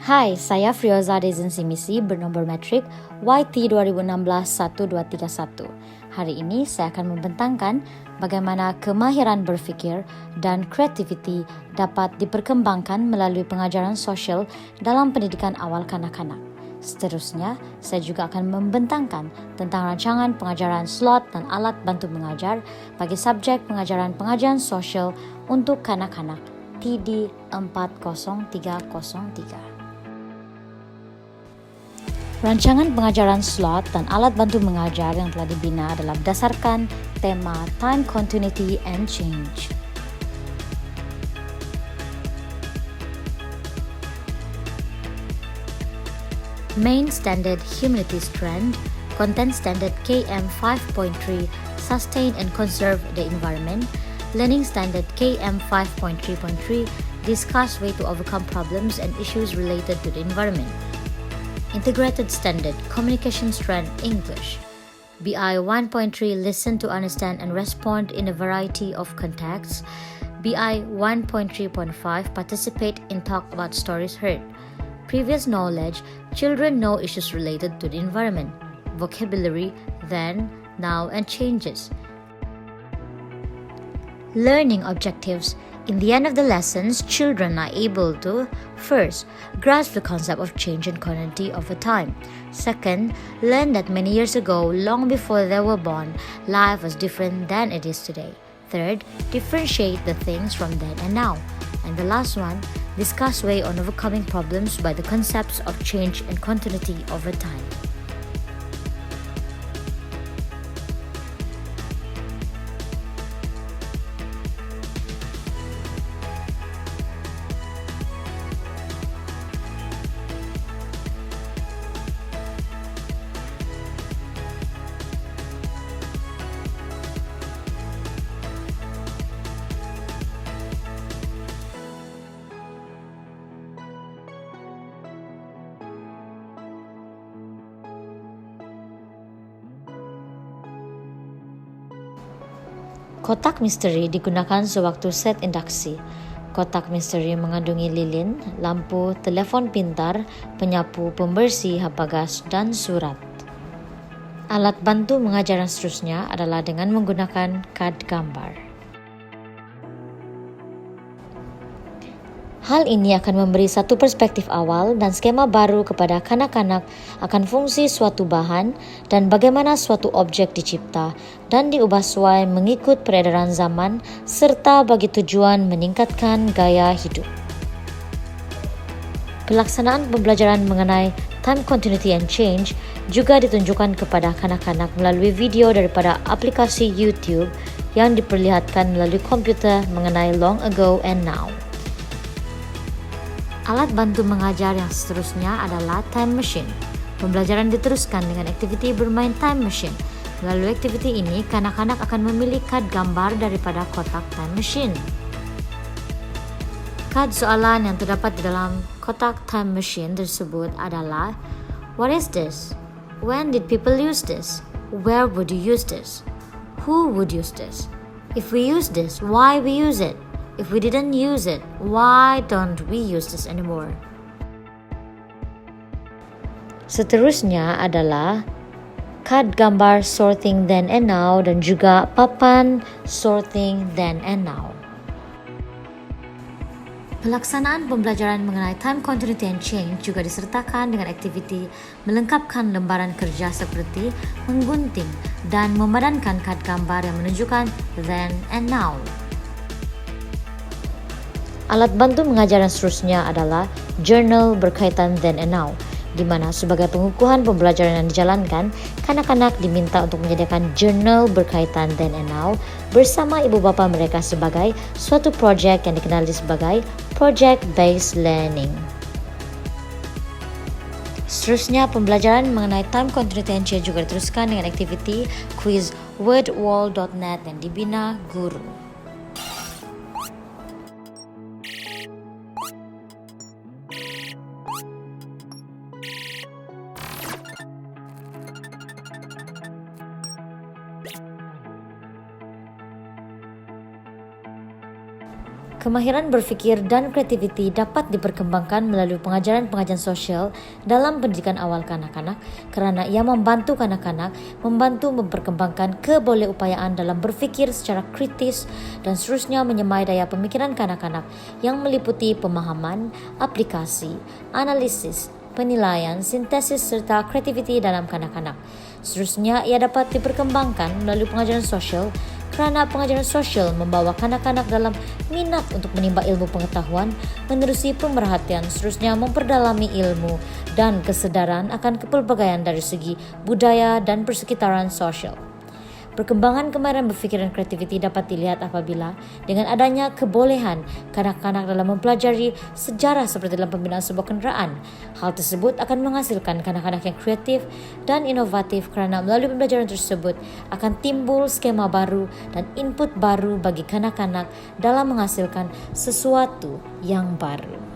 Hai, saya Frioza Dezensimisi bernomor metrik YT 2016-1231. Hari ini saya akan membentangkan bagaimana kemahiran berfikir dan kreativiti dapat diperkembangkan melalui pengajaran sosial dalam pendidikan awal kanak-kanak. Seterusnya, saya juga akan membentangkan tentang rancangan pengajaran slot dan alat bantu mengajar bagi subjek pengajaran sosial untuk kanak-kanak TD 40303. Rancangan pengajaran slot dan alat bantu mengajar yang telah dibina adalah berdasarkan tema Time Continuity and Change. Main Standard Humanities Trend, Content Standard KM 5.3, Sustain and Conserve the Environment, Learning Standard KM 5.3.3, Discuss way to overcome problems and issues related to the environment. Integrated Standard Communication Strength English, BI 1.3 Listen to Understand and Respond in a Variety of Contexts, BI 1.3.5 Participate in Talk About Stories Heard. Previous knowledge, children know issues related to the environment. Vocabulary, then, now, and changes. Learning objectives. In the end of the lessons, children are able to, first, grasp the concept of change and continuity over time. Second, learn that many years ago, long before they were born, life was different than it is today. Third, differentiate the things from then and now. And the last one, discuss way on overcoming problems by the concepts of change and continuity over time. Kotak misteri digunakan sewaktu set induksi. Kotak misteri mengandungi lilin, lampu, telefon pintar, penyapu, pembersih, hapagas, dan surat. Alat bantu mengajar yang seterusnya adalah dengan menggunakan kad gambar. Hal ini akan memberi satu perspektif awal dan skema baru kepada kanak-kanak akan fungsi suatu bahan dan bagaimana suatu objek dicipta dan diubah sesuai mengikut peredaran zaman serta bagi tujuan meningkatkan gaya hidup. Pelaksanaan pembelajaran mengenai Time Continuity and Change juga ditunjukkan kepada kanak-kanak melalui video daripada aplikasi YouTube yang diperlihatkan melalui komputer mengenai Long Ago and Now. Alat bantu mengajar yang seterusnya adalah Time Machine. Pembelajaran diteruskan dengan aktiviti bermain Time Machine. Melalui aktiviti ini, kanak-kanak akan memilih kad gambar daripada kotak Time Machine. Kad soalan yang terdapat di dalam kotak Time Machine tersebut adalah: What is this? When did people use this? Where would you use this? Who would use this? If we use this, why we use it? If we didn't use it, why don't we use this anymore? Seterusnya adalah kad gambar sorting then and now dan juga papan sorting then and now. Pelaksanaan pembelajaran mengenai Time Continuity and Change juga disertakan dengan aktiviti melengkapkan lembaran kerja seperti menggunting dan memadankan kad gambar yang menunjukkan then and now. Alat bantu mengajar yang seterusnya adalah journal berkaitan then and now, di mana sebagai pengukuhan pembelajaran yang dijalankan, kanak-kanak diminta untuk menyediakan journal berkaitan then and now bersama ibu bapa mereka sebagai suatu projek yang dikenali sebagai project-based learning. Seterusnya, pembelajaran mengenai Time Continuity and Change juga diteruskan dengan aktiviti quiz wordwall.net yang dibina guru. Kemahiran berfikir dan kreativiti dapat diperkembangkan melalui pengajaran-pengajaran sosial dalam pendidikan awal kanak-kanak kerana ia membantu kanak-kanak memperkembangkan kebolehupayaan dalam berfikir secara kritis dan seterusnya menyemai daya pemikiran kanak-kanak yang meliputi pemahaman, aplikasi, analisis, penilaian, sintesis serta kreativiti dalam kanak-kanak. Seterusnya, ia dapat diperkembangkan melalui pengajaran sosial kerana pengajaran sosial membawa kanak-kanak dalam minat untuk menimba ilmu pengetahuan, menerusi pemerhatian, seterusnya memperdalami ilmu dan kesedaran akan kepelbagaian dari segi budaya dan persekitaran sosial. Perkembangan kemahiran berfikir dan kreativiti dapat dilihat apabila dengan adanya kebolehan kanak-kanak dalam mempelajari sejarah seperti dalam pembinaan sebuah kenderaan. Hal tersebut akan menghasilkan kanak-kanak yang kreatif dan inovatif kerana melalui pembelajaran tersebut akan timbul skema baru dan input baru bagi kanak-kanak dalam menghasilkan sesuatu yang baru.